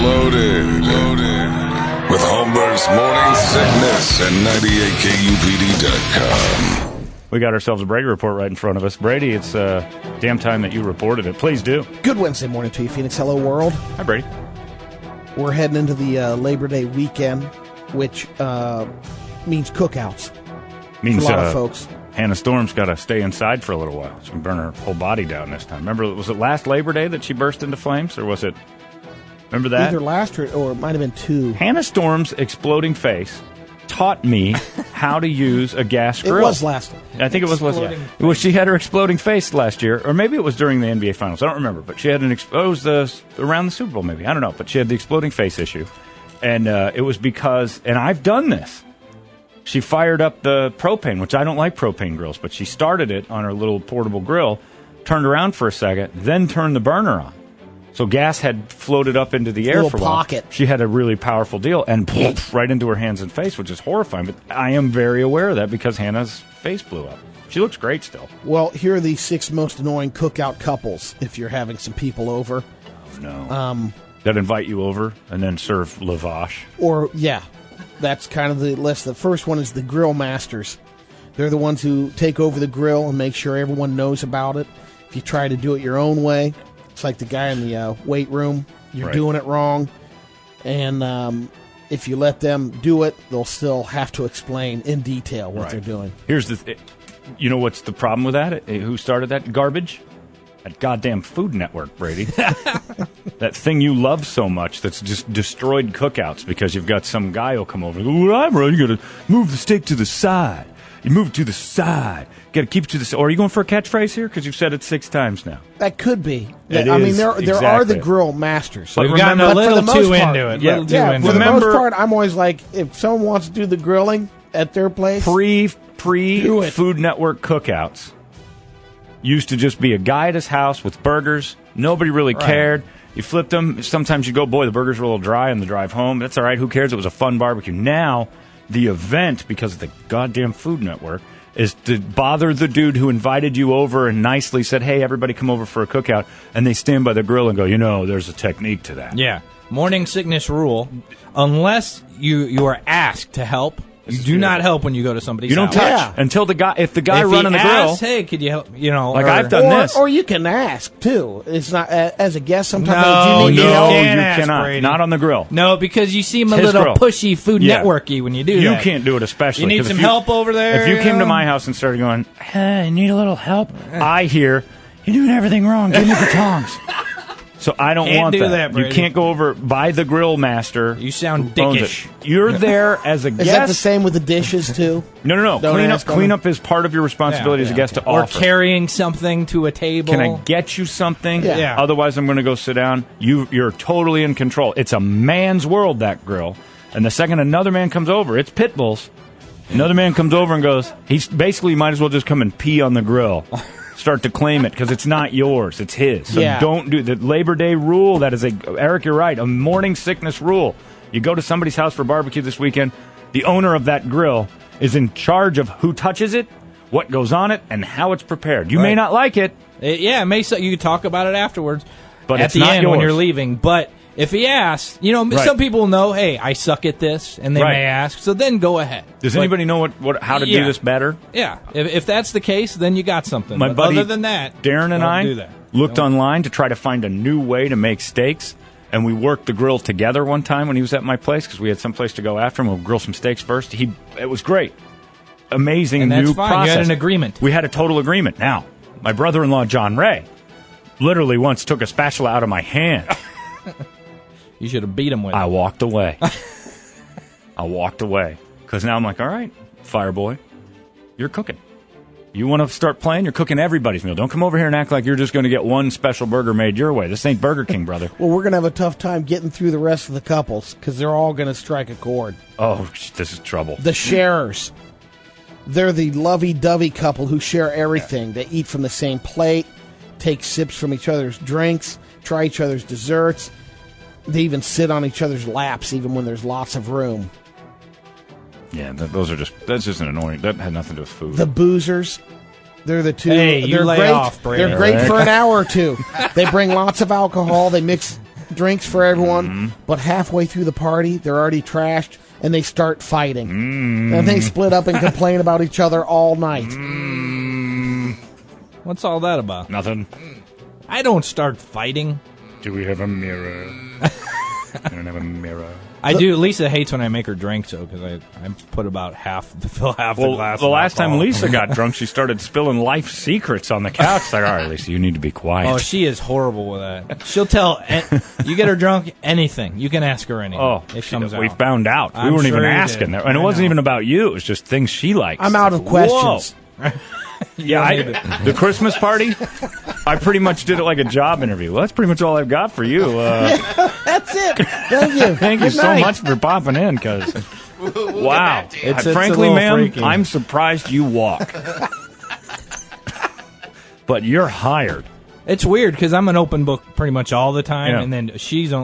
Loaded. With Holmberg's Morning Sickness and 98KUPD.com. We got ourselves a Brady report right in front of us. Brady, it's damn time that you reported it. Please do. Good Wednesday morning to you, Phoenix. Hello, world. Hi, Brady. We're heading into the Labor Day weekend, which means cookouts. Means for a lot of folks. Hannah Storm's got to stay inside for a little while. She can burn her whole body down this time. Remember, was it last Labor Day that she burst into flames, or was it? Remember that? Either last or it might have been two. Hannah Storm's exploding face taught me how to use a gas grill. It was last. I think it was last year. Well, she had her exploding face last year, or maybe it was during the NBA Finals. I don't remember, but she had it was around the Super Bowl, maybe. I don't know, but she had the exploding face issue, and it was because, and I've done this. She fired up the propane, which I don't like propane grills, but she started it on her little portable grill, turned around for a second, then turned the burner on. So gas had floated up into the air for a while. Pocket. She had a really powerful deal, and right into her hands and face, which is horrifying. But I am very aware of that because Hannah's face blew up. She looks great still. Well, here are the 6 most annoying cookout couples if you're having some people over. Oh, no. That invite you over and then serve lavash. Or, yeah, that's kind of the list. The first one is the grill masters. They're the ones who take over the grill and make sure everyone knows about it. If you try to do it your own way, it's like the guy in the weight room. You're doing it wrong. And if you let them do it, they'll still have to explain in detail what they're doing. Here's you know what's the problem with that? Who started that garbage? That goddamn Food Network, Brady. That thing you love so much that's just destroyed cookouts because you've got some guy who'll come over and go, well, I'm right, you got to move the steak to the side. You move it to the side. Got to keep it to the side. Or are you going for a catchphrase here? Because you've said it 6 times now. That could be. It I mean, is, there are exactly. the grill masters. We've gotten a little too into it. For the most part, I'm always like, if someone wants to do the grilling at their place, Food Network cookouts used to just be a guy at his house with burgers. Nobody really cared. You flipped them. Sometimes you go, boy, the burgers were a little dry on the drive home. That's all right. Who cares? It was a fun barbecue. Now, the event, because of the goddamn Food Network, is to bother the dude who invited you over and nicely said, hey, everybody come over for a cookout, and they stand by the grill and go, there's a technique to that. Yeah. Morning sickness rule. Unless you are asked to help, you do not help when you go to somebody's house. You don't touch until the guy, if the guy running the grill. Hey, could you help? I've done this. Or you can ask, too. It's not, as a guest, sometimes you need help. You cannot. Brady. Not on the grill. No, because you seem a little pushy Food Networky when you do that. You can't do it, especially. You need some help over there. If you came to my house and started going, hey, I need a little help, I hear, you're doing everything wrong. Give me the tongs. So I don't want that. You can't go over by the grill master. You sound dickish. You're there as a guest. Is that the same with the dishes, too? No. Cleanup is part of your responsibility as a guest to offer. Or carrying something to a table. Can I get you something? Yeah. Otherwise, I'm going to go sit down. You're totally in control. It's a man's world, that grill. And the second another man comes over, it's pit bulls. Another man comes over and goes, he's basically might as well just come and pee on the grill. Start to claim it because it's not yours, it's his. So don't do the Labor Day rule. That is Eric, you're right, a morning sickness rule. You go to somebody's house for barbecue this weekend, the owner of that grill is in charge of who touches it, what goes on it, and how it's prepared. You may not like it. You can talk about it afterwards, but at the end when you're leaving. But if he asks, some people know, hey, I suck at this, and they may ask, so then go ahead. Does anybody know how to do this better? Yeah. If that's the case, then you got something. My buddy, other than that, Darren and I looked online to try to find a new way to make steaks, and we worked the grill together one time when he was at my place because we had some place to go after him. We'll grill some steaks first. It was great. Amazing and that's new fine. process. You had an agreement. We had a total agreement. Now, my brother-in-law, John Ray, literally once took a spatula out of my hand. You should have beat him with it. I walked away. Because now I'm like, all right, Fireboy, you're cooking. You want to start playing? You're cooking everybody's meal. Don't come over here and act like you're just going to get one special burger made your way. This ain't Burger King, brother. Well, we're going to have a tough time getting through the rest of the couples because they're all going to strike a chord. Oh, this is trouble. The sharers. They're the lovey-dovey couple who share everything. They eat from the same plate, take sips from each other's drinks, try each other's desserts. They even sit on each other's laps even when there's lots of room. Yeah, that's just an annoying. That had nothing to do with food. The boozers. They're the two. Hey, they're lay great. off, Brady. They're great for an hour or two. They bring lots of alcohol. They mix drinks for everyone, but halfway through the party, they're already trashed, and they start fighting. And they split up and complain about each other all night. What's all that about? Nothing. I don't start fighting. Do we have a mirror? I don't have a mirror. I do. Lisa hates when I make her drink, so because I put about fill half the glass. The of last time alcohol. Lisa got drunk, she started spilling life secrets on the couch. Like, all right, Lisa, you need to be quiet. Oh, she is horrible with that. She'll tell you get her drunk anything. You can ask her anything. It comes out. We found out. I'm we weren't sure even you asking did. there, and it I wasn't know. even about you. It was just things she likes. I'm out of questions. Yeah, the Christmas party, I pretty much did it like a job interview. Well, that's pretty much all I've got for you. That's it. Thank you. Thank you Good so night. much for popping in, because, wow. It's a Frankly, little ma'am, freaky. I'm surprised you walk. But you're hired. It's weird because I'm an open book pretty much all the time, Yeah. and then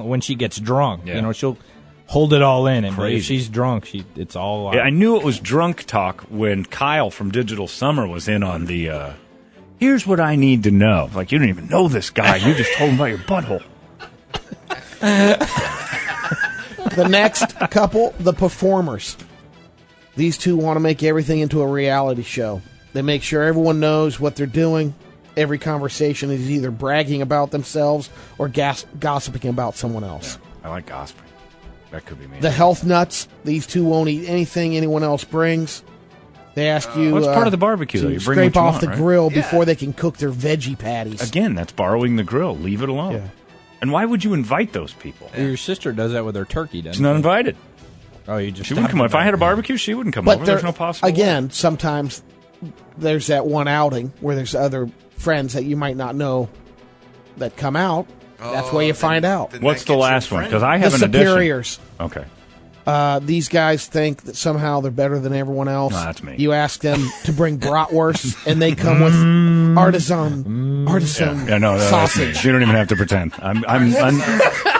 when she gets drunk, Yeah. she'll hold it all in, and Crazy. if she's drunk, it's all out. Yeah, I knew it was drunk talk when Kyle from Digital Summer was in on the, here's what I need to know. Like, you didn't even know this guy. You just told him about your butthole. The next couple, the performers. These two want to make everything into a reality show. They make sure everyone knows what they're doing. Every conversation is either bragging about themselves or gossiping about someone else. I like gossiping. That could be me. The health nuts. These two won't eat anything anyone else brings. They ask you Well, it's part of the barbecue, though. to You bring scrape what you off want, the right? grill before they can cook their veggie patties. Again, that's borrowing the grill. Leave it alone. Yeah. And why would you invite those people? Your sister does that with her turkey, doesn't She's not invited. Oh, you just She wouldn't come over. If I had a barbecue, she wouldn't come But over. There's there- no possible again, sometimes there's that one outing where there's other friends that you might not know that come out. That's where you find out. then What's that the gets your last one? friend. Because I The have an addition. superiors. Okay. These guys think that somehow they're better than everyone else. No, that's me. You ask them to bring bratwurst, and they come with artisan Yeah, no, that's me. sausage. You don't even have to pretend.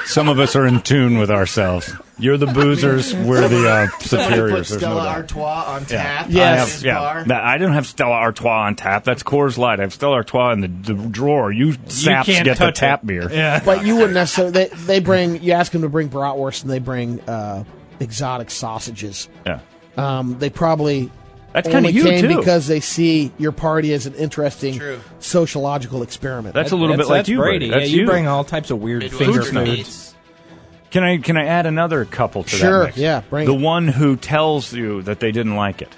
Some of us are in tune with ourselves. You're the boozers. We're the Somebody put superiors. There's no Stella doubt. Artois on tap. Yes. in his bar. I don't have Stella Artois on tap. That's Coors Light. I have Stella Artois in the drawer. You saps can't get the touch tap it. beer. Yeah. But you wouldn't necessarily. They bring. You ask them to bring bratwurst, and they bring exotic sausages. Yeah. They probably That's kind only of you, came too. because they see your party as an interesting True. sociological experiment. That's a little bit like that's you, Brady. Brady. That's you you. bring all types of weird Midwestern finger Food foods. meats. Can I add another couple to Sure, that mix? yeah, bring the it. one who tells you that they didn't like it.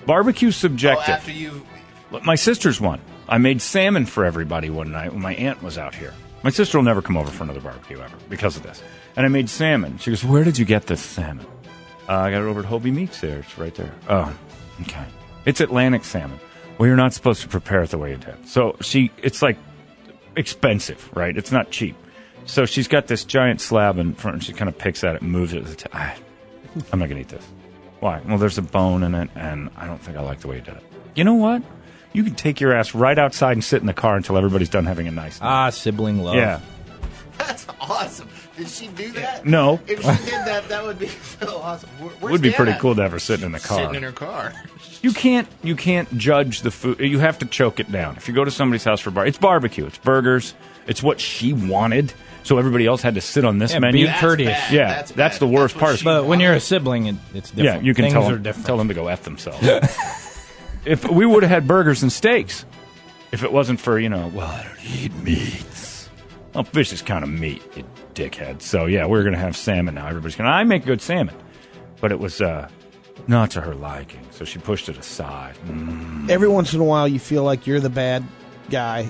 Barbecue's Oh, subjective. after you. Look, my sister's one. I made salmon for everybody one night when my aunt was out here. My sister will never come over for another barbecue ever because of this. And I made salmon. She goes, "Where did you get this salmon?" I got it over at Hobie Meats there. It's right there. Oh, okay. It's Atlantic salmon. Well, you're not supposed to prepare it the way you did. So it's like expensive, right? It's not cheap. So she's got this giant slab in front, and she kind of picks at it and moves it. I'm not going to eat this. Why? Well, there's a bone in it, and I don't think I like the way you did it. You know what? You can take your ass right outside and sit in the car until everybody's done having a nice night. Sibling love. Yeah. That's awesome. Did she do that? No. If she did that, that would be so awesome. Where's Would be Dan pretty at? cool to have her sitting in the car. Sitting in her car. You can't judge the food. You have to choke it down. If you go to somebody's house for it's barbecue, it's burgers, it's what she wanted. So everybody else had to sit on this Yeah, menu. be courteous. bad. Yeah, That's that's bad. the worst That's what part. she But when you're a sibling, it's different. Yeah, you can Things tell are them, different. tell them to go F themselves. If we would have had burgers and steaks, if it wasn't for, well, I don't eat meats. Well, fish is kind of meat, you dickhead. So, yeah, we're going to have salmon now. Everybody's going to, I make good salmon. But it was not to her liking, so she pushed it aside. Every once in a while, you feel like you're the bad guy.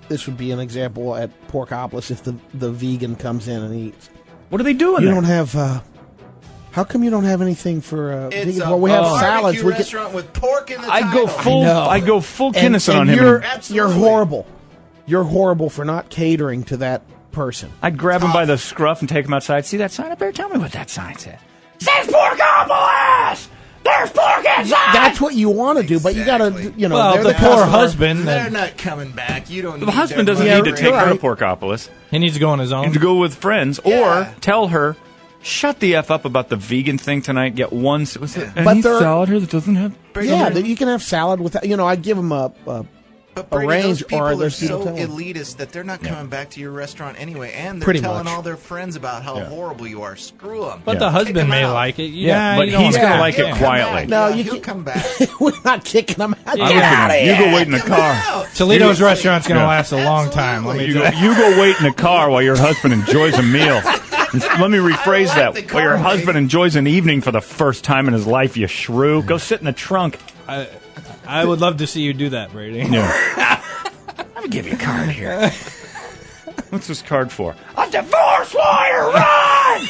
This would be an example at Porkopolis if the vegan comes in and eats. What are they doing You there? don't have. How come you don't have anything for It's vegan? a Well, we have barbecue salads. We can, restaurant with pork in the I'd go title. full. know. I'd go full and, Kinnison on and him. you're Absolutely. horrible. You're horrible for not catering to that person. I'd grab him by the scruff and take him outside. See that sign up there? Tell me what that sign says. Says Porkopolis! There's pork inside! That's what you want to do, but you got to, Well, they're the the poor customer. husband, They're not coming back. You don't. The need husband their doesn't money. need to take her to right. Porkopolis he needs to go on his own. and to go with friends, Yeah. or tell her, shut the F up about the vegan thing tonight. Get one. Was it But any they're- salad here that doesn't have? Yeah, you can have salad with. I'd give them a But Brady, arrange, those people or are those so people tell them. elitist that they're not coming back to your restaurant anyway, and they're Pretty telling much. all their friends about how horrible you are. Screw them. But the husband may like it. Yeah, but you don't he's have gonna to. like it quietly. No, Yeah, you he'll can't- come back. We're not kicking them out. Yeah. Get out of You here. go wait in the car. Toledo's restaurant's going to Yeah. last a long time. Let me You tell go, you. you go wait in the car while your husband enjoys a meal. Let me rephrase I like that. the While your car husband wait. enjoys an evening for the first time in his life, you shrew. Go sit in the trunk. I would love to see you do that, Brady. Yeah. Let me give you a card here. What's this card for? A divorce lawyer, run!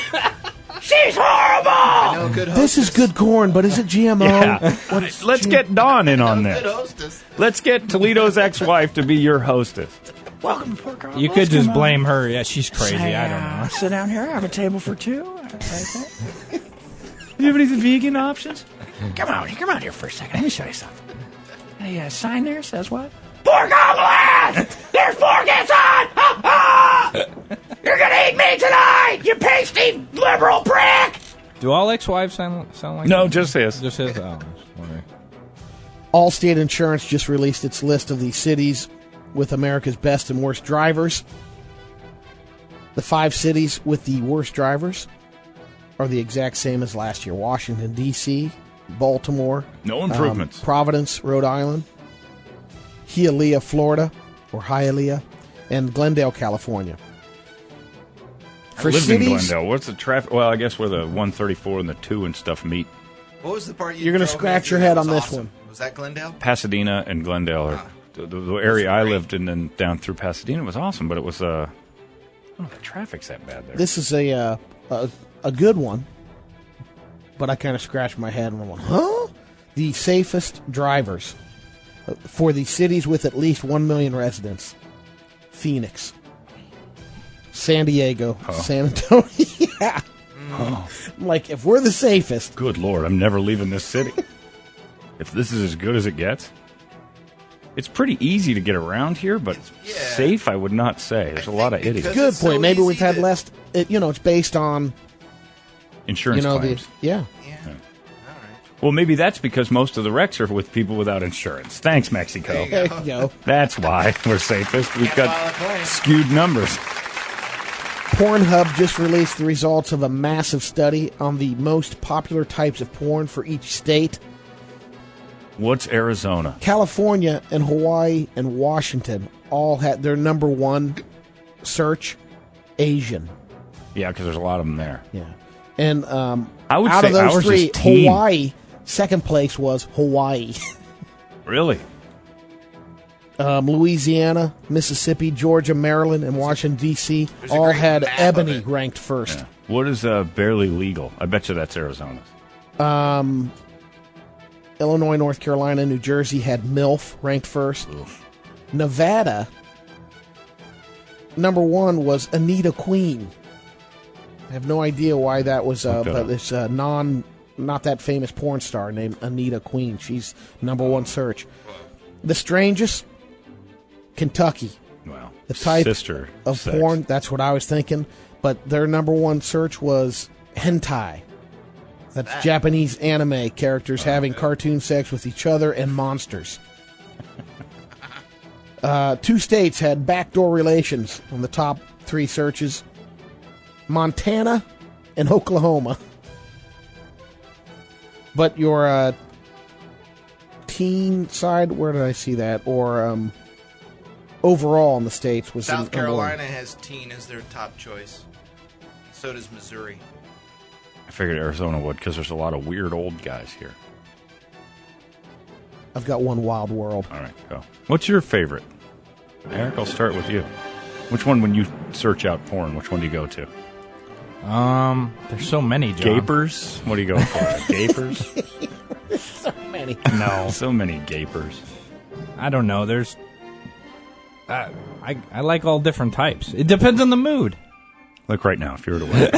She's horrible! I know a good This is good corn, but is it GMO? Yeah. Let's get Dawn in on Good this. hostess. Let's get Toledo's ex-wife to be your hostess. Welcome to Port Carlos. You could just blame her. Yeah, she's crazy. I don't know. Sit down here. I have a table for two. You have any vegan options? Come out here for a second. Let me show you something. A sign there says what? Pork omelette! There's pork inside! Ha ha! You're gonna eat me tonight, you pasty liberal prick! Do all ex-wives sound like No, that? just his. Just his? Oh, I was wondering. Allstate Insurance just released its list of the cities with America's best and worst drivers. The 5 cities with the worst drivers are the exact same as last year: Washington, D.C., Baltimore, No improvements. Providence, Rhode Island, Hialeah, Florida, or Hialeah, and Glendale, California. I For live in cities, Glendale. What's the traffic? Well, I guess where the 134 and the 2 and stuff meet. What was the part You're gonna drove scratch into your that head was on this awesome? one. Was that Glendale? Pasadena and Glendale are the area I lived in, and down through Pasadena was awesome, but it was I don't know if the traffic's that bad there. this is a good one, but I kind of scratched my head and went, huh? The safest drivers for the cities with at least 1 million residents: Phoenix, San Diego, San Antonio. Yeah. I'm like, if we're the safest, Good Lord, I'm never leaving this city. If this is as good as it gets. It's pretty easy to get around here, but Yeah. safe, I would not say. There's a lot of think idiots. because- good it's so point. Maybe we've easy had to- less. It's based on Insurance claims. yeah. Yeah. All right. Well, maybe that's because most of the wrecks are with people without insurance. Thanks, Mexico. There you go. That's why we're safest. We've Can't got file a claim. skewed numbers. Pornhub just released the results of a massive study on the most popular types of porn for each state. What's Arizona? California and Hawaii and Washington all had their number one search Asian. Yeah, because there's a lot of them there. Yeah. And I would out say of those ours three, is teen. Hawaii, second place was Hawaii. Really? Louisiana, Mississippi, Georgia, Maryland, and Washington, D.C. There's a all great had map of Ebony it. ranked first. Yeah. What is barely legal? I bet you that's Arizona's. Illinois, North Carolina, New Jersey had MILF ranked first. Nevada, number one was Anita Queen. I have no idea why that was, Look that but up. this not that famous porn star named Anita Queen. She's number one search. The strangest, Kentucky. Well, The type sister of sex. porn, that's what I was thinking. But their number one search was hentai. That's Japanese anime characters having cartoon sex with each other and monsters. 2 states had backdoor relations on the top 3 searches: Montana and Oklahoma. But your teen side, where did I see that? Or overall in the states was South number Carolina one. has teen as their top choice. So does Missouri. I figured Arizona would because there's a lot of weird old guys here. I've got one Wild World. All right, go. What's your favorite? Eric, I'll start with you. Which one, when you search out porn, which one do you go to? There's so many, John. Gapers? What do you go for? Gapers? Many. No, So many gapers. I don't know. There's, I like all different types. It depends on the mood. Like right now, if you were to win.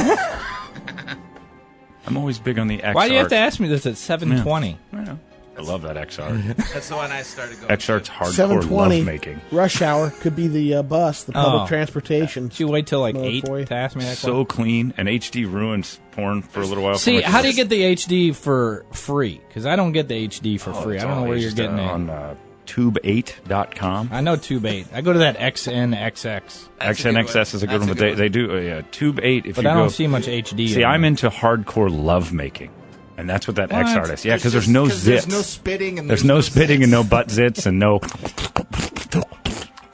I'm always big on the XR. Why do you have to ask me this at 7:20? I know. I love that XR. That's the one I started going XR's to. hardcore 7:20 lovemaking. rush hour could be the bus, the public Oh. transportation. Did you wait till like No, 8 for you. to ask me that So clean, and HD ruins porn for a little while. See, for my how do you kids. get the HD for free? Because I don't get the HD for free. I It's don't know all where you're just, getting it. on tube8.com. I know Tube8. I go to that XNXX. XNXS is a good one, but they do Tube8. If But you I go, don't see much HD. see, in I'm there. into hardcore lovemaking, and that's what that What? X artist. Yeah, because there's no zits. There's no spitting and There's no spitting and no butt zits and no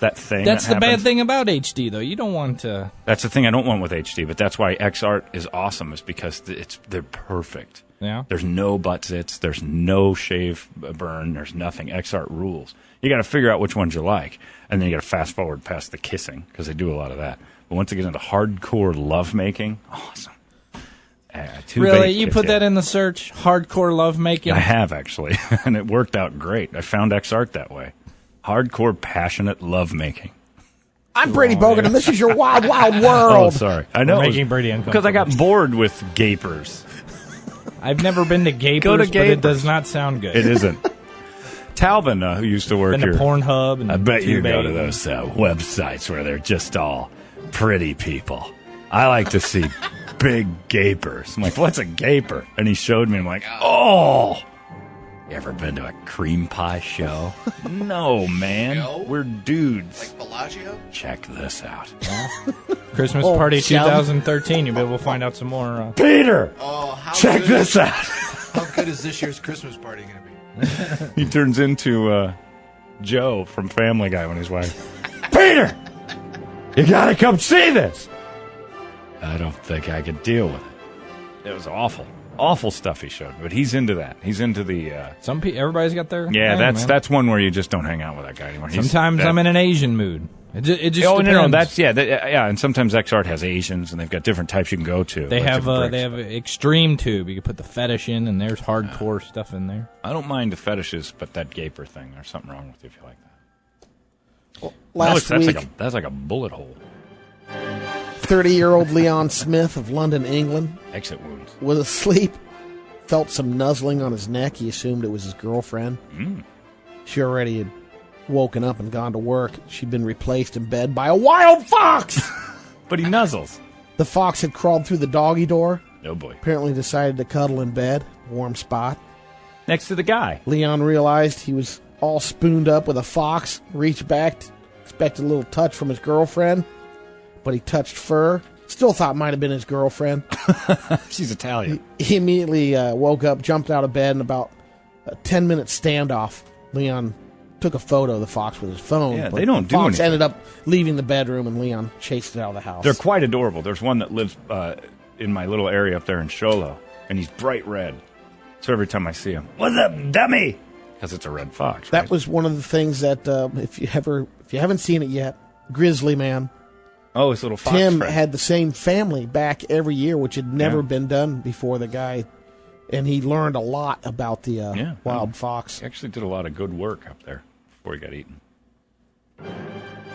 that thing. That's that the bad happens. thing about HD, though. You don't want to. That's the thing I don't want with HD, but that's why XArt is awesome. Is because they're perfect. Yeah. There's no butt zits. There's no shave burn. There's nothing. XArt rules. You got to figure out which ones you like, and then you got to fast forward past the kissing because they do a lot of that. But once it gets into hardcore lovemaking, awesome. Really? You put that in the search? Hardcore lovemaking? I have, actually, and it worked out great. I found XArt that way. Hardcore, passionate lovemaking. I'm Brady Bogan, and this is your Wild Wild Oh, World. sorry. I know. We're it was making Brady uncomfortable. because I got bored with gapers. I've never been to Gapers, Go to but Gapers. it does not sound good. It isn't. Talbin, who used to work Been here. to Pornhub and I bet you go Tube8. to those websites where they're just all pretty people. I like to see big gapers. I'm like, what's a gaper? And he showed me. I'm like, oh. You ever been to a cream pie show? No, man. No? We're dudes. Like Bellagio? Check this out. Christmas Oh, Party shall- 2013. You'll be able to find out some more. Peter, Oh, how check good this out. How good is this year's Christmas party going to be? He turns into Joe from Family Guy when he's white. Peter, you gotta come see this. I don't think I could deal with it. It was awful, awful stuff he showed. But he's into that. He's into the. Everybody's got their. Yeah, thing, man. that's one where you just don't hang out with that guy anymore. Sometimes I'm in an Asian mood. It just Oh depends. no, that's yeah, and sometimes XArt has Asians, and they've got different types you can go to. They like have different they breaks. have Extreme Tube. You can put the fetish in, and there's hardcore stuff in there. I don't mind the fetishes, but that gaper thing, there's something wrong with you if you like that. Last that's week, that's like a bullet hole. 30-year-old Leon Smith of London, England, Exit wounds. was asleep, felt some nuzzling on his neck. He assumed it was his girlfriend. She already had woken up and gone to work. She'd been replaced in bed by a wild fox. But he nuzzles. The fox had crawled through the doggy door, Oh boy. apparently decided to cuddle in bed, warm spot. Next to the guy. Leon realized he was all spooned up with a fox, reached back, expected a little touch from his girlfriend, but he touched fur. Still thought might have been his girlfriend. She's Italian. He immediately woke up, jumped out of bed, and about a 10-minute standoff, Leon took a photo of the fox with his phone. Yeah, but they don't the do fox anything. ended up leaving the bedroom, and Leon chased it out of the house. They're quite adorable. There's one that lives in my little area up there in Sholo, and he's bright red. So every time I see him, what's up, dummy? Because it's a red fox. That right? was one of the things that if you haven't seen it yet, Grizzly Man his little fox Tim friend. had the same family back every year, which had never Yeah. been done before. The guy, and he learned a lot about the wild fox. He actually did a lot of good work up there before he got eaten.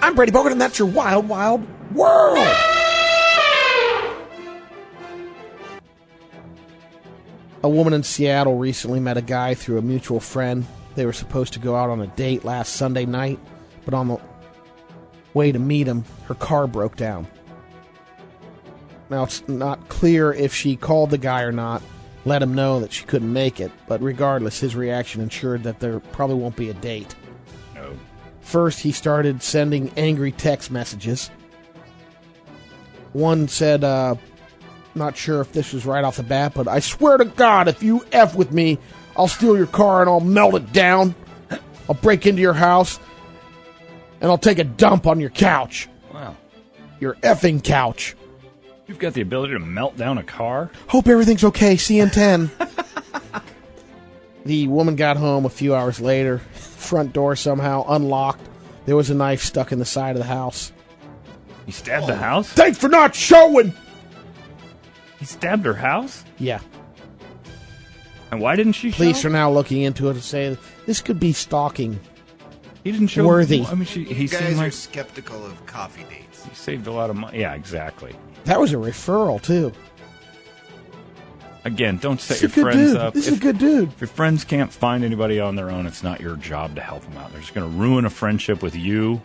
I'm Brady Bogan, and that's your Wild Wild World. A woman in Seattle recently met a guy through a mutual friend. They were supposed to go out on a date last Sunday night, but on the way to meet him, her car broke down. Now, it's not clear if she called the guy or not, let him know that she couldn't make it, but regardless, his reaction ensured that there probably won't be a date. No. First, he started sending angry text messages. One said, not sure if this was right off the bat, but I swear to God, if you F with me, I'll steal your car and I'll melt it down. I'll break into your house and I'll take a dump on your couch. Wow. Your effing couch. You've got the ability to melt down a car? Hope everything's okay. See you in 10. The woman got home a few hours later. Front door somehow unlocked. There was a knife stuck in the side of the house. He stabbed the house? Thanks for not showing! He stabbed her house? Yeah. And why didn't she Police show? are now looking into it to say this could be stalking. He didn't show. worthy. I mean, he You seemed guys like are skeptical of coffee dates. he saved a lot of money. Yeah, exactly. That was a referral, too. Again, don't set This is your a good friends dude. up. This is a good dude. If your friends can't find anybody on their own, it's not your job to help them out. They're just going to ruin a friendship with you.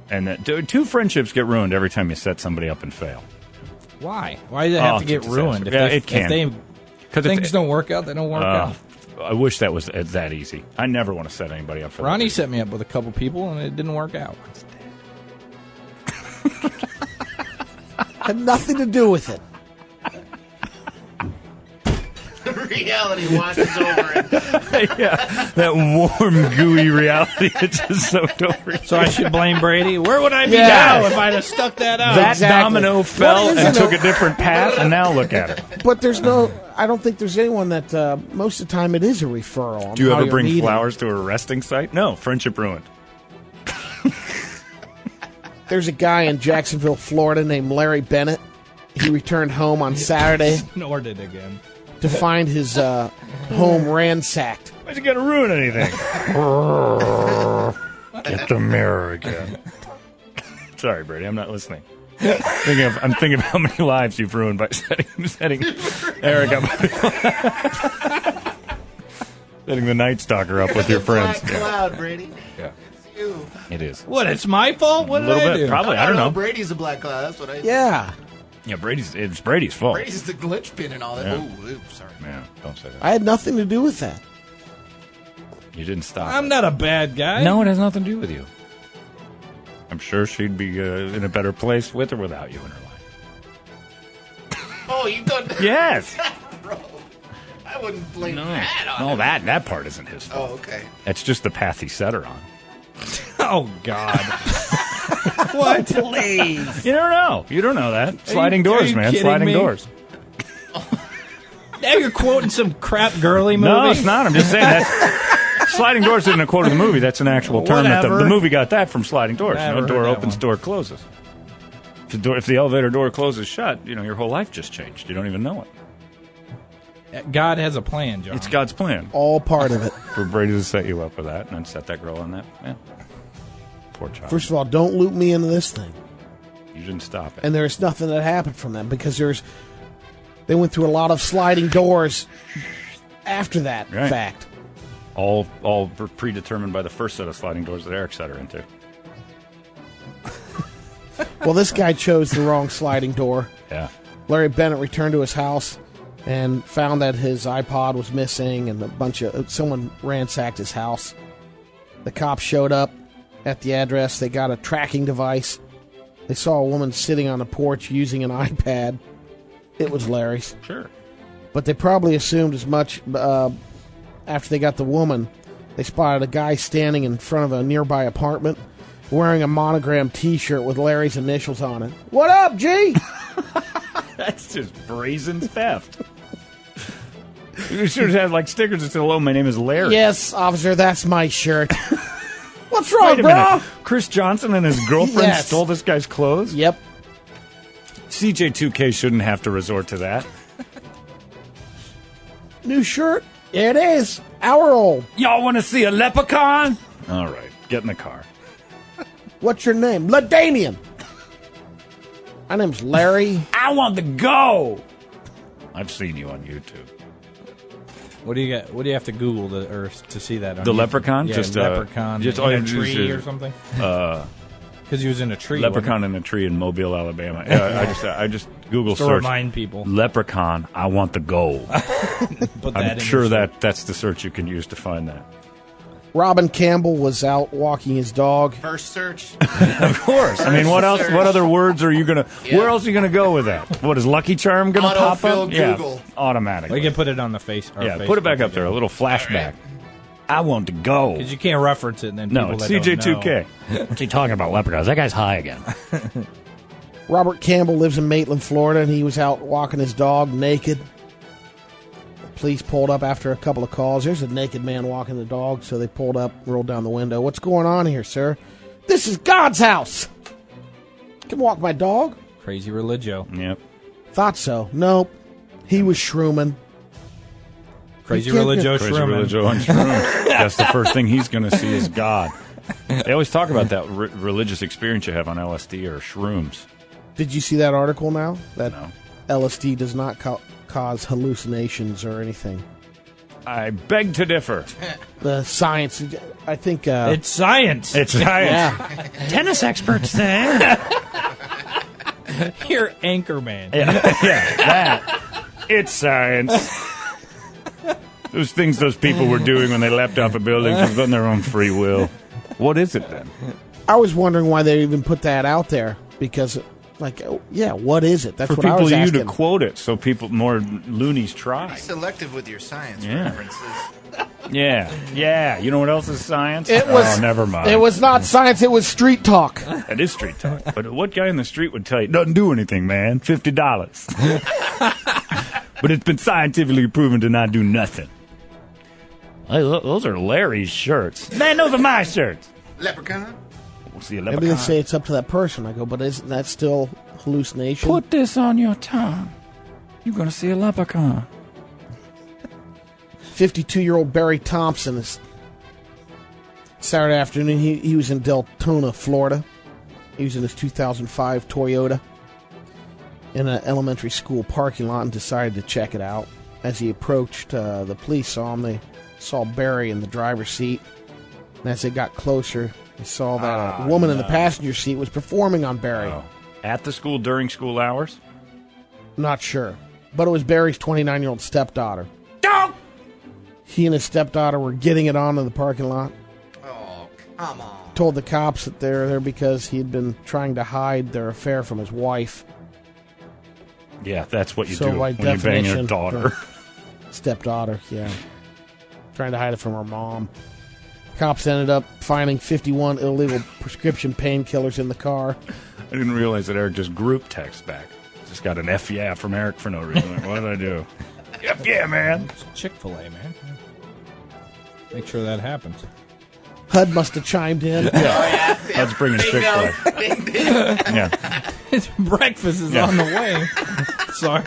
And two friendships get ruined every time you set somebody up and fail. Why? Why does it have Oh, to get it's a disaster. ruined? If Yeah, they, it can. If 'Cause things don't work out, they don't work out. I wish that was that easy. I never want to set anybody up for that. Ronnie set me up with a couple people, and it didn't work out. Had nothing to do with it. Reality washes over it. Yeah, that warm, gooey reality that just soaked over you. So I should blame Brady? Where would I be Yeah. now if I'd have stuck that out? That Exactly. domino What fell is and it? took a different path, and now look at it. But I don't think there's anyone that, most of the time it is a referral. on Do you how ever you're bring meeting. flowers to a resting site? No, friendship ruined. There's a guy in Jacksonville, Florida named Larry Bennett. He returned home on Saturday Ignored it again. to find his home ransacked. Why'd you gotta ruin anything? Get the mirror again. Sorry, Brady, I'm not listening. I'm thinking of how many lives you've ruined by setting Eric up. Setting the Night Stalker up with your friends. Black cloud, Brady. Yeah. It's you. It is. What, it's my fault? What A did little I bit, do? probably. I don't know. Brady's a black cloud. That's what I. Yeah. Yeah, it's Brady's fault. Brady's the glitch pin and all that. Yeah. Ooh, sorry. Man, don't say that. I had nothing to do with that. You didn't stop. I'm not a bad guy. No, it has nothing to do with you. I'm sure she'd be in a better place with or without you in her life. Oh, you done? Yes. Bro, I wouldn't blame No, that on no, him. that part isn't his fault. Oh, okay. That's just the path he set her on. Oh, God. What? Please. You never know. You don't know that. Sliding are doors, you man. kidding Sliding me? doors. Now you're quoting some crap girly movie? No, it's not. I'm just saying that. Sliding doors isn't a quote of the movie. That's an actual term. That Whatever. the movie got that from sliding doors. Never heard door that opens, one. door closes. If the elevator door closes shut, your whole life just changed. You don't even know it. God has a plan, John. It's God's plan All part of it. for Brady to set you up with that and then set that girl on that. Yeah. Poor child. First of all, don't loop me into this thing. You didn't stop it. And there's nothing that happened from them because they went through a lot of sliding doors after that Right. fact. All predetermined by the first set of sliding doors that Eric set her into. Well, this guy chose the wrong sliding door. Yeah. Larry Bennett returned to his house and found that his iPod was missing and someone ransacked his house. The cops showed up at the address. They got a tracking device. They saw a woman sitting on the porch using an iPad. It was Larry's. Sure. But they probably assumed as much after they got the woman. They spotted a guy standing in front of a nearby apartment wearing a monogram T-shirt with Larry's initials on it. What up, G? That's just brazen theft. You should have had like stickers that said, "Hello, my name is Larry." Yes, officer, that's my shirt. What's wrong, Wait a bro? minute. Chris Johnson and his girlfriend Yes. stole this guy's clothes? Yep. CJ2K shouldn't have to resort to that. New shirt? There it is. Hour old. Y'all want to see a leprechaun? All right, get in the car. What's your name? LaDamian. My name's Larry. I want to go. I've seen you on YouTube. What do you got? What do you have to Google to see that? On The YouTube? leprechaun? Yeah, Just, leprechaun. just in all you a have to do is tree just, or something. Because he was in a tree. Leprechaun in a tree in Mobile, Alabama. Yeah, I just Google To search remind people. leprechaun. I want the go. Put that I'm in sure your- that's the search you can use to find that. Robin Campbell was out walking his dog. First search. Of course. I mean, what else? What other words are you gonna? Yeah. Where else are you gonna go with that? What is Lucky Charm gonna pop up? Autofill Yeah, Google. automatically. We can put it on the face. Yeah, put it back up there. A little flashback. I want to go. Because you can't reference it and then No, people it's that don't CJ2K. know. What's he talking about? Leprechauns. That guy's high again. Robert Campbell lives in Maitland, Florida, and he was out walking his dog naked. The police pulled up after a couple of calls. There's a naked man walking the dog, so they pulled up, rolled down the window. What's going on here, sir? This is God's house. Can walk my dog? Crazy religio. Yep. Thought so. Nope. He was shrooming. Crazy You can't religio Crazy shrooming. religio on shrooms. That's the first thing he's going to see is God. They always talk about that religious experience you have on LSD or shrooms. Did you see that article now? That No. LSD does not cause hallucinations or anything. I beg to differ. The science, I think... It's science. It's science. yeah. Tennis experts say. You're Anchorman. Yeah, that. It's science. Those things those people were doing when they leapt off a building was on their own free will. What is it then? I was wondering why they even put that out there because, like, yeah, what is it? That's For what I people was you asking. to quote it, so more loonies try. Be selective with your science Yeah. references. Yeah. You know what else is science? It was. Oh, never mind. It was not science. It was street talk. It is street talk. But what guy in the street would tell you, doesn't do anything, man, $50. But it's been scientifically proven to not do nothing. Hey, those are Larry's shirts. Man, those are my shirts. Leprechaun? We'll see a Maybe leprechaun. they say it's up to that person. I go, but isn't that still hallucination? Put this on your tongue. You're going to see a leprechaun. 52-year-old Barry Thompson is Saturday afternoon. He was in Deltona, Florida. He was in his 2005 Toyota in an elementary school parking lot and decided to check it out. As he approached, the police saw him. They saw Barry in the driver's seat. And as they got closer, they saw that a woman in the passenger seat was performing on Barry. Oh. At the school during school hours? Not sure. But it was Barry's 29-year-old stepdaughter. He and his stepdaughter were getting it on in the parking lot. Oh, come on. Told the cops that they're there because he'd been trying to hide their affair from his wife. Yeah, that's what you So do by when you bang your definition, daughter. Stepdaughter, yeah. Trying to hide it from her mom. Cops ended up finding 51 illegal prescription painkillers in the car. I didn't realize that Eric just group text back. Just got an F yeah from Eric for no reason. Like, what did I do? F yeah, man. It's Chick-fil-A, man. Make sure that happens. HUD must have chimed in. Let's bring in Chick-fil-A. Bing, bing. Yeah. Breakfast is Yeah. on the way. Sorry.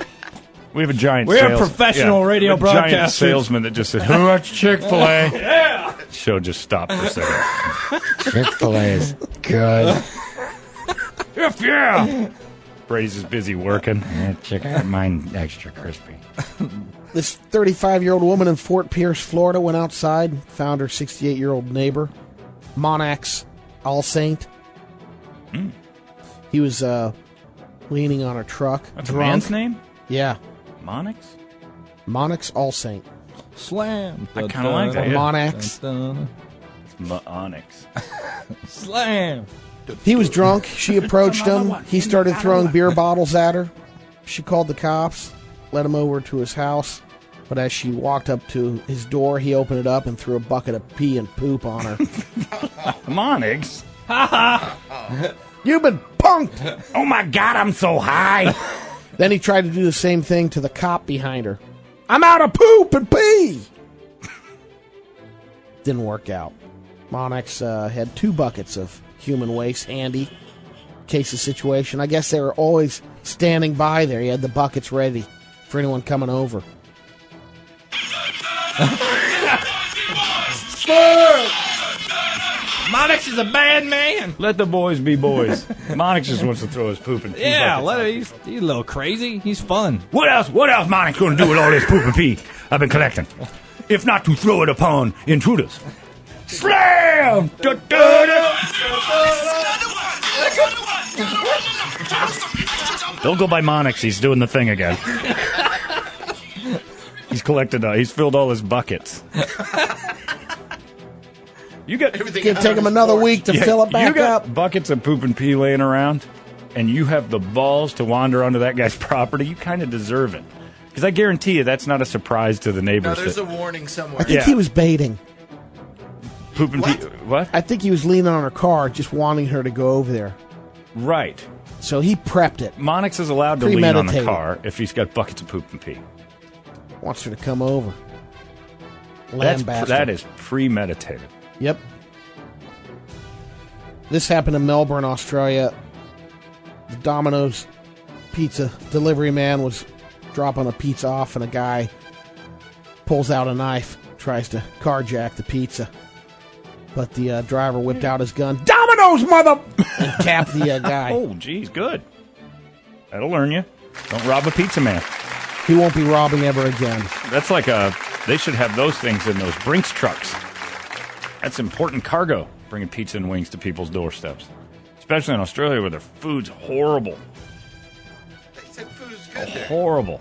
We have a giant We're professional radio we have a giant broadcasters. salesman that just said, who wants Chick-fil-A? Yeah. Show just stopped for a second. Chick-fil-A is good. F yeah. Brady's is busy working. Yeah, chicken, mine extra crispy. This 35-year-old woman in Fort Pierce, Florida, went outside, found her 68-year-old neighbor, Monax Allsaint. He was leaning on a truck. That's a drunk. man's name? Yeah. Monix? Monax Allsaint. Slam. I kinda like that, Or yeah. Monax. Onyx. Slam. He was drunk. She approached him. He started throwing beer bottles at her. She called the cops, led him over to his house. But as she walked up to his door, he opened it up and threw a bucket of pee and poop on her. Monix? You've been punked! Oh my God, I'm so high. Then he tried to do the same thing to the cop behind her. I'm out of poop and pee! Didn't work out. Monax had 2 buckets of human waste handy in case of situation. I guess they were always standing by there. He had the buckets ready for anyone coming over. Monix is a bad man. Let the boys be boys. Monix just wants to throw his poop in pee Yeah, buckets. let him. He's a little crazy. He's fun. What else Monix going to do with all this poop and pee I've been collecting? If not to throw it upon intruders. Slam! Da-da-da! Don't go by Monix. He's doing the thing again. He's collected. He's filled all his buckets. You got. Everything It's going to take him another week to fill it back you got up. buckets of poop and pee laying around, and you have the balls to wander onto that guy's property. You kind of deserve it, because I guarantee you that's not a surprise to the No, neighbors. there's that a warning somewhere. I think Yeah. he was baiting. poop and pee. What? I think he was leaning on her car, just wanting her to go over there. Right. So he prepped it. Monix is allowed to lean on the Premeditated. car if he's got buckets of poop and pee. Wants her to come over. That's Lambasted. that is premeditated. Yep. This happened in Melbourne, Australia. The Domino's pizza delivery man was dropping a pizza off, and a guy pulls out a knife, tries to carjack the pizza. But the driver whipped out his gun. Domino's, mother! And capped the guy. Oh, geez, good. That'll learn you. Don't rob a pizza man. He won't be robbing ever again. That's like they should have those things in those Brinks trucks. That's important cargo, bringing pizza and wings to people's doorsteps. Especially in Australia where their food's horrible. They said food's good there. Horrible.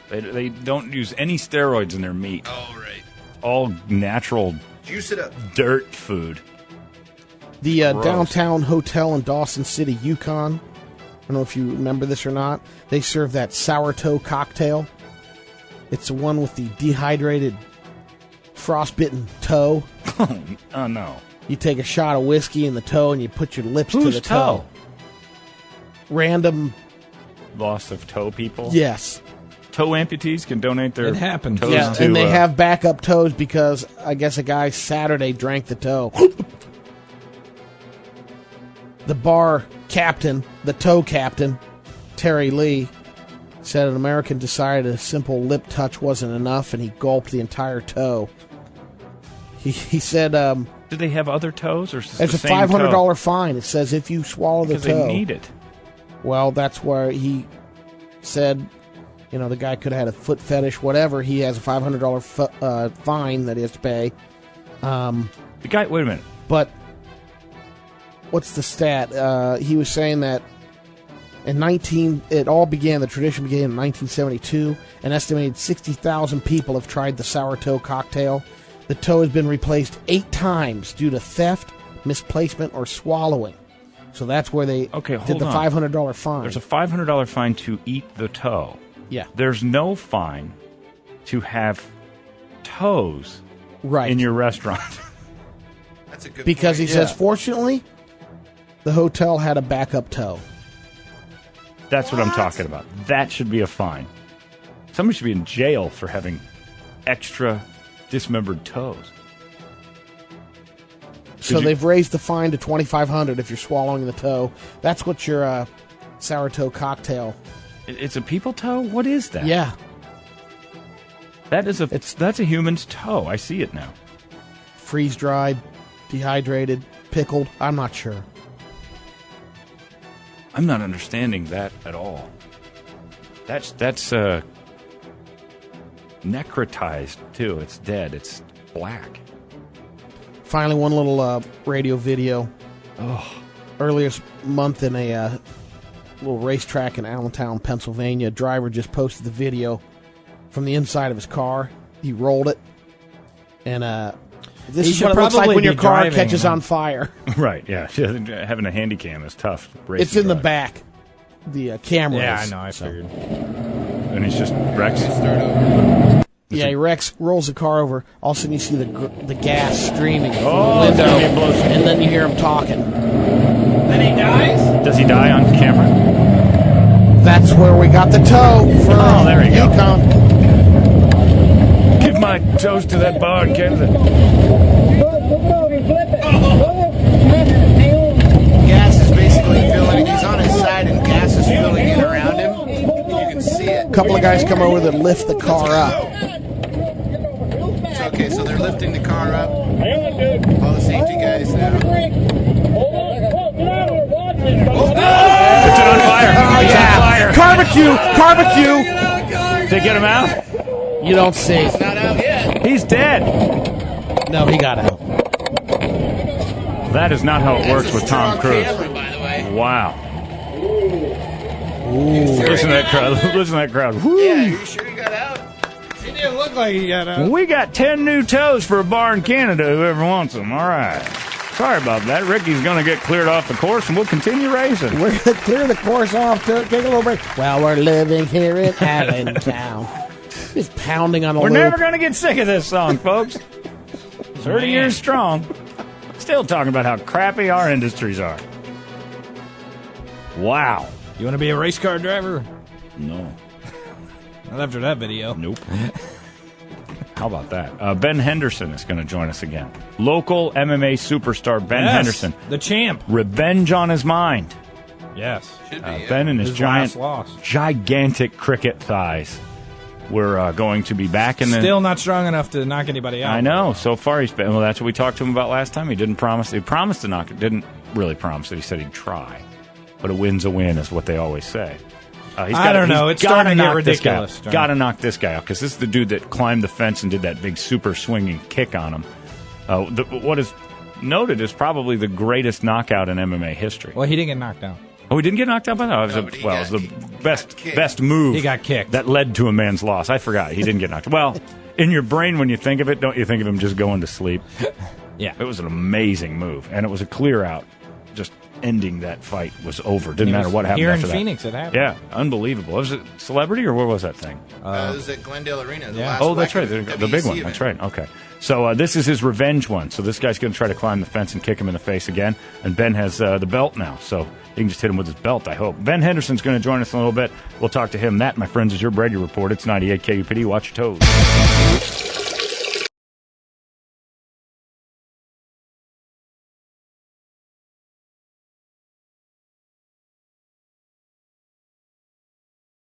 They don't use any steroids in their meat. Oh, right. all natural Juice it up. dirt food. The Gross. downtown hotel in Dawson City, Yukon. I don't know if you remember this or not. They serve that sour toe cocktail. It's the one with the dehydrated, frostbitten toe. Oh, no. You take a shot of whiskey in the toe and you put your lips to Whose the toe? Random, Loss of toe people? yes. Toe amputees can donate their It happens. toes Yeah, to, and they have backup toes because I guess a guy Saturday drank the toe. The bar captain, the toe captain, Terry Lee, said an American decided a simple lip touch wasn't enough and he gulped the entire toe. He said Do they have other toes? Or is this it's the a same $500 toe? fine. It says if you swallow the Because toe. they need it. Well, that's where he said, the guy could have had a foot fetish, whatever. He has a $500 fine that he has to pay. The guy, wait a minute. But what's the stat? He was saying that the tradition began in 1972. An estimated 60,000 people have tried the sour toe cocktail. The toe has been replaced 8 times due to theft, misplacement, or swallowing. So that's where they Okay, did hold the on. $500 fine. There's a $500 fine to eat the toe. Yeah, There's no fine to have toes right. in your restaurant. That's a good Because he point. says, fortunately, the hotel had a backup toe. That's what I'm talking about. That should be a fine. Somebody should be in jail for having extra dismembered toes. So you- they've raised the fine to $2,500 if you're swallowing the toe. That's what your sour toe cocktail. It's a people toe? What is that? Yeah, That's a human's toe. I see it now. freeze dried, dehydrated, pickled. I'm not sure. I'm not understanding that at all. That's necrotized too. It's dead. It's black. Finally, one little radio video. Earlier this month in a little racetrack in Allentown, Pennsylvania, a driver just posted the video from the inside of his car. He rolled it, and this He is should what it looks like probably when your be car driving, catches man. on fire. Right. Yeah. Having a handy cam is tough. It's in the back. The camera. Yeah, I is, know. I so. figured. And he's just Rex. Start over. Yeah, Rex rolls the car over. All of a sudden, you see the gas streaming from Oh, the window, it's gonna be explosive. and then you hear him talking. Then he dies? Does he die on camera? That's where we got the toe from. Oh, there you go. Yukon. Give my toast to that bar in Canada. Gas is basically filling. He's on his side, and gas is filling in around him. You can see it. A couple of guys come over that lift the car up. It's okay, so they're lifting the car up. All the safety guys now. It's on fire. It's on fire. Barbecue! Did they get him out? You don't see. Not out yet. He's dead. No, he got out. That is not how it works with Tom Strong Cruise. camera, by the way. Wow. Listen to that crowd. Listen to that crowd. Woo. Yeah, you sure he got out? He didn't look like he got out. We got 10 new toes for a bar in Canada, whoever wants them. All right. Sorry about that. Ricky's going to get cleared off the course, and we'll continue racing. We're going to clear the course off. Take a little break. Well, we're living here in Allentown. Just pounding on a We're loop. never going to get sick of this song, folks. 30 years strong. Still talking about how crappy our industries are. Wow. You want to be a race car driver? No. Not after that video. Nope. How about that? Ben Henderson is going to join us again. Local MMA superstar Ben Yes, Henderson. the champ. Revenge on his mind. Yes. Should be. Ben and his His last loss. gigantic cricket thighs. We're going to be back in the... Still not strong enough to knock anybody out. I know. So far, he's been... Well, that's what we talked to him about last time. He didn't promise... He promised to knock it. Didn't really promise it. He said he'd try. But a win's a win is what they always say. I don't know. It's starting to get ridiculous, John. Got to knock this guy out because this is the dude that climbed the fence and did that big super swinging kick on him. What is noted is probably the greatest knockout in MMA history. Well, he didn't get knocked out. Oh, he didn't get knocked out by that? No, but he It was got the kicked. best Got kicked. best move. He got kicked. That led to a man's loss. I forgot. He didn't get knocked. Well, in your brain, when you think of it, don't you think of him just going to sleep? Yeah. It was an amazing move, and it was a clear out. Just ending that fight was over. Didn't matter what happened here after in that. Phoenix. It happened. Yeah, unbelievable. Was it Celebrity or where was that thing? It was at Glendale Arena. The yeah. last Oh, that's right, WEC the big one. event. That's right. Okay, so this is his revenge one. So this guy's going to try to climb the fence and kick him in the face again. And Ben has the belt now, so he can just hit him with his belt, I hope. Ben Henderson's going to join us in a little bit. We'll talk to him. That, my friends, is your Brady Report. It's 98 KUPD. Watch your toes.